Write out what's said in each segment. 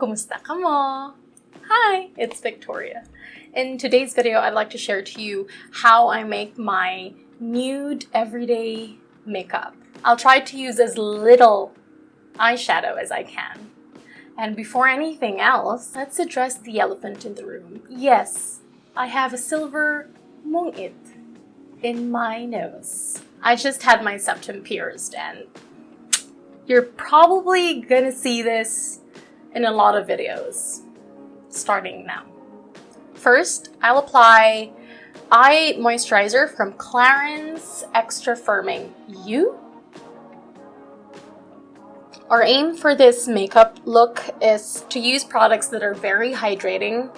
Kumusta kamo? Hi, it's Victoria. In today's video, I'd like to share to you how I make my nude everyday makeup. I'll try to use as little eyeshadow as I can. And before anything else, let's address the elephant in the room. Yes, I have a silver mungit in my nose. I just had my septum pierced and you're probably gonna see this in a lot of videos, starting now. First, I'll apply eye moisturizer from Clarins Extra Firming You. Our aim for this makeup look is to use products that are very hydrating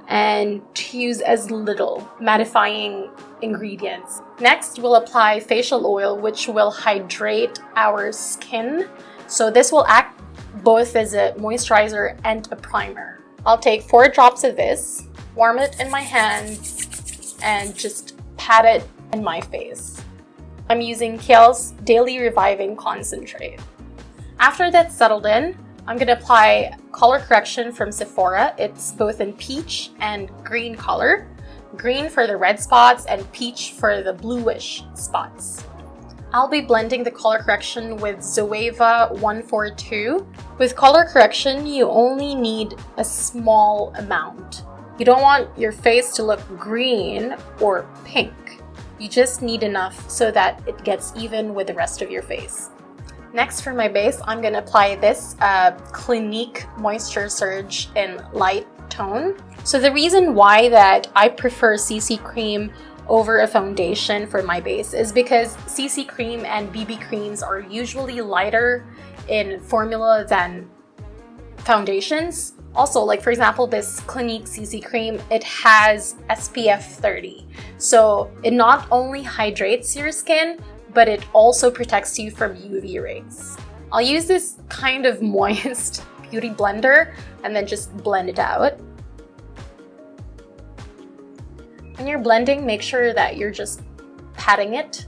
and to use as little mattifying ingredients. Next, we'll apply facial oil, which will hydrate our skin. So this will act both as a moisturizer and a primer. I'll take 4 drops of this, warm it in my hand, and just pat it in my face. I'm using Kiehl's Daily Reviving Concentrate. After that's settled in, I'm going to apply color correction from Sephora. It's both in peach and green color. Green for the red spots and peach for the bluish spots. I'll be blending the color correction with Zoeva 142. With color correction, you only need a small amount. You don't want your face to look green or pink. You just need enough so that it gets even with the rest of your face. Next, for my base, I'm going to apply this Clinique Moisture Surge in light tone. So the reason why that I prefer CC cream over a foundation for my base is because CC cream and BB creams are usually lighter in formula than foundations. Also, like for example, this Clinique CC cream, it has SPF 30. So it not only hydrates your skin, but it also protects you from UV rays. I'll use this kind of moist beauty blender and then just blend it out. When you're blending, make sure that you're just patting it.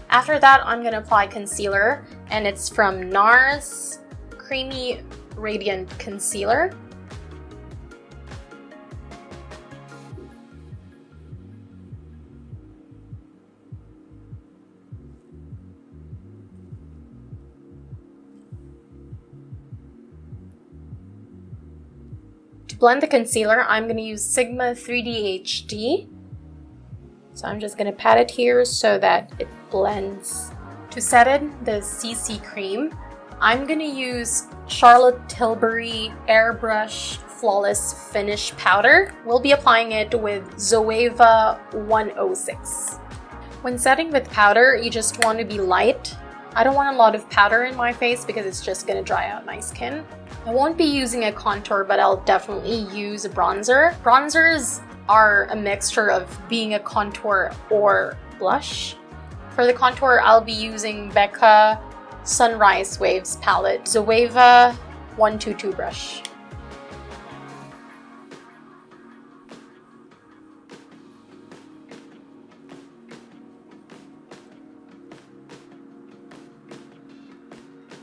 After that, I'm gonna apply concealer, and it's from NARS Creamy Radiant Concealer. To blend the concealer, I'm going to use Sigma 3D HD. So I'm just going to pat it here so that it blends. To set in the CC cream, I'm going to use Charlotte Tilbury Airbrush Flawless Finish Powder. We'll be applying it with Zoeva 106. When setting with powder, you just want to be light. I don't want a lot of powder in my face because it's just going to dry out my skin. I won't be using a contour, but I'll definitely use a bronzer. Bronzers are a mixture of being a contour or blush. For the contour, I'll be using Becca Sunrise Waves palette, Zoeva 122 brush.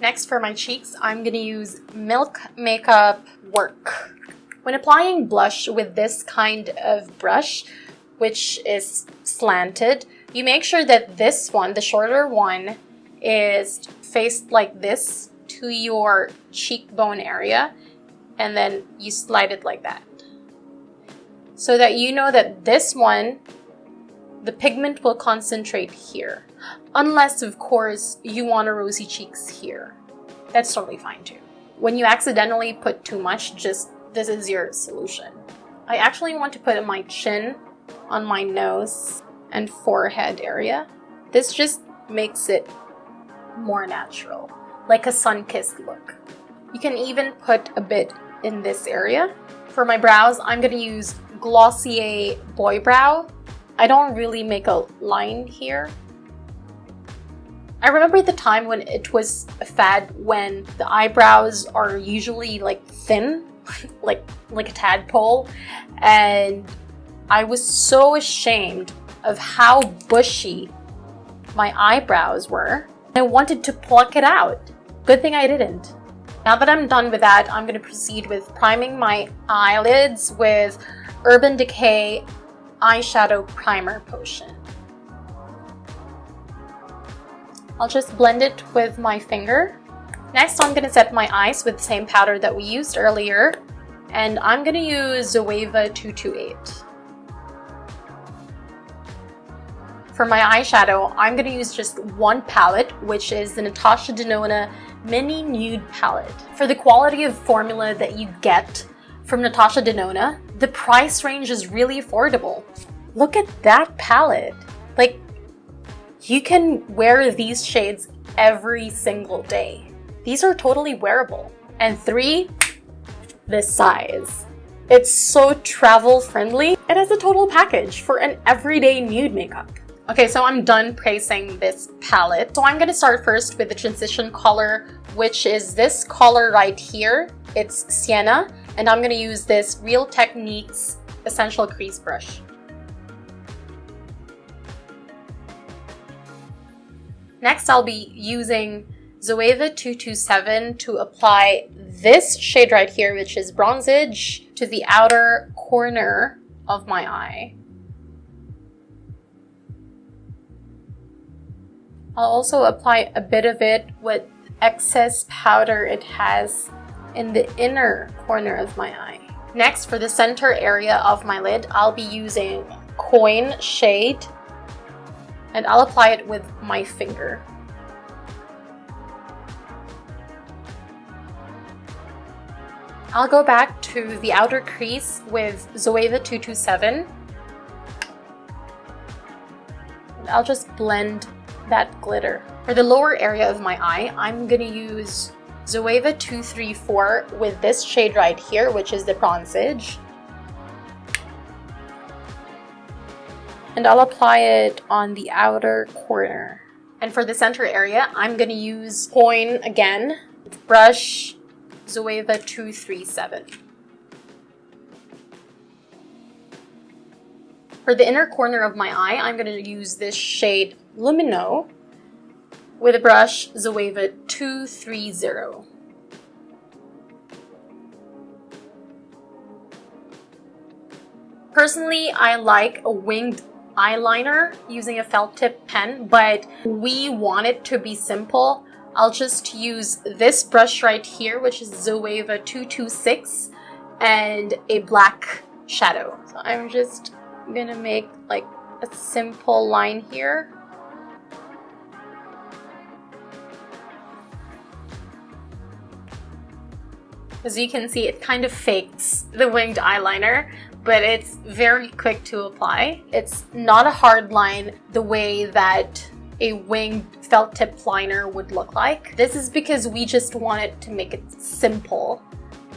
Next, for my cheeks, I'm going to use Milk Makeup Work. When applying blush with this kind of brush, which is slanted, you make sure that this one, the shorter one, is faced like this to your cheekbone area, and then you slide it like that. So that you know that this one, the pigment will concentrate here. Unless, of course, you want a rosy cheeks here. That's totally fine too. When you accidentally put too much, this is your solution. I actually want to put my chin on my nose and forehead area. This just makes it more natural, like a sun-kissed look. You can even put a bit in this area. For my brows, I'm gonna use Glossier Boy Brow. I don't really make a line here. I remember the time when it was a fad when the eyebrows are usually like thin, like a tadpole, and I was so ashamed of how bushy my eyebrows were. I wanted to pluck it out. Good thing I didn't. Now that I'm done with that, I'm going to proceed with priming my eyelids with Urban Decay Eyeshadow Primer Potion. I'll just blend it with my finger. Next, I'm going to set my eyes with the same powder that we used earlier, and I'm going to use Zoeva 228. For my eyeshadow, I'm going to use just one palette, which is the Natasha Denona Mini Nude palette. For the quality of formula that you get from Natasha Denona, the price range is really affordable. Look at that palette. Like, you can wear these shades every single day. These are totally wearable. And 3, this size. It's so travel friendly. It has a total package for an everyday nude makeup. Okay, so I'm done pricing this palette. So I'm gonna start first with the transition color, which is this color right here. It's Sienna, and I'm gonna use this Real Techniques Essential Crease Brush. Next, I'll be using Zoeva 227 to apply this shade right here, which is Bronzage, to the outer corner of my eye. I'll also apply a bit of it with excess powder it has in the inner corner of my eye. Next, for the center area of my lid, I'll be using Coin shade, and I'll apply it with my finger. I'll go back to the outer crease with Zoeva 227. I'll just blend that glitter. For the lower area of my eye, I'm gonna use Zoeva 234 with this shade right here, which is the Bronzage. And I'll apply it on the outer corner. And for the center area, I'm gonna use Coin again, brush Zoeva 237. For the inner corner of my eye, I'm gonna use this shade Lumino with a brush Zoeva 230. Personally, I like a winged eyeliner using a felt tip pen, but we want it to be simple. I'll just use this brush right here, which is Zoeva 226, and a black shadow. So I'm just gonna make like a simple line here. As you can see, it kind of fakes the winged eyeliner, but it's very quick to apply. It's not a hard line the way that a winged felt tip liner would look like. This is because we just wanted to make it simple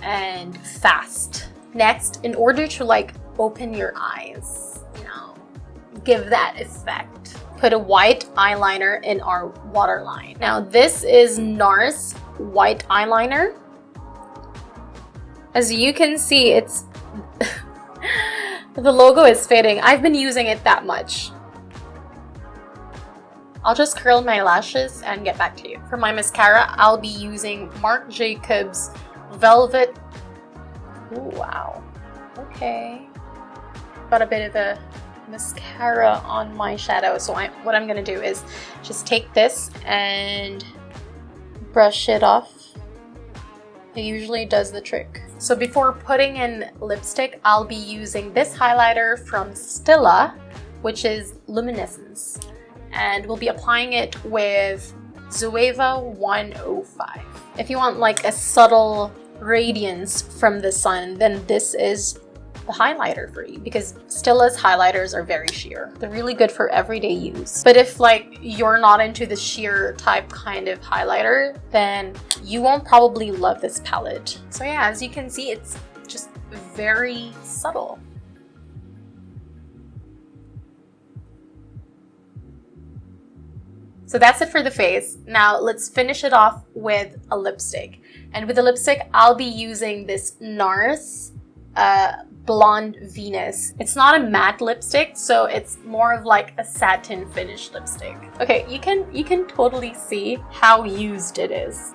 and fast. Next, in order to like open your eyes, you know, give that effect, put a white eyeliner in our waterline. Now this is NARS white eyeliner. As you can see, it's the logo is fading. I've been using it that much. I'll just curl my lashes and get back to you. For my mascara, I'll be using Marc Jacobs Velvet. Ooh, wow. Okay. Got a bit of a mascara on my shadow. So what I'm gonna do is just take this and brush it off. It usually does the trick. So before putting in lipstick, I'll be using this highlighter from Stila, which is Luminescence. And we'll be applying it with Zoeva 105. If you want like a subtle radiance from the sun, then this is the highlighter for you, because Stila's highlighters are very sheer. They're really good for everyday use. But if like you're not into the sheer type kind of highlighter, then you won't probably love this palette. So yeah, as you can see, it's just very subtle. So that's it for the face. Now let's finish it off with a lipstick. And with the lipstick, I'll be using this NARS Blonde Venus. It's not a matte lipstick, so it's more of like a satin finish lipstick. Okay, you can totally see how used it is.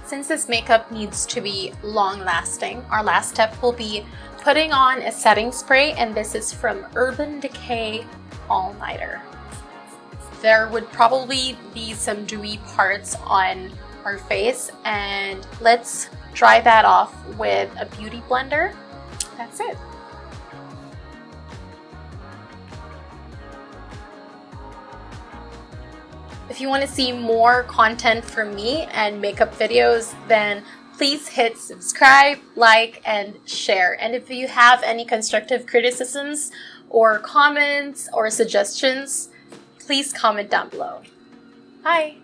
Since this makeup needs to be long-lasting, our last step will be putting on a setting spray, and this is from Urban Decay All Nighter. There would probably be some dewy parts on our face, and let's dry that off with a beauty blender. That's it. If you want to see more content from me and makeup videos, then please hit subscribe, like, and share. And if you have any constructive criticisms or comments or suggestions, please comment down below. Bye!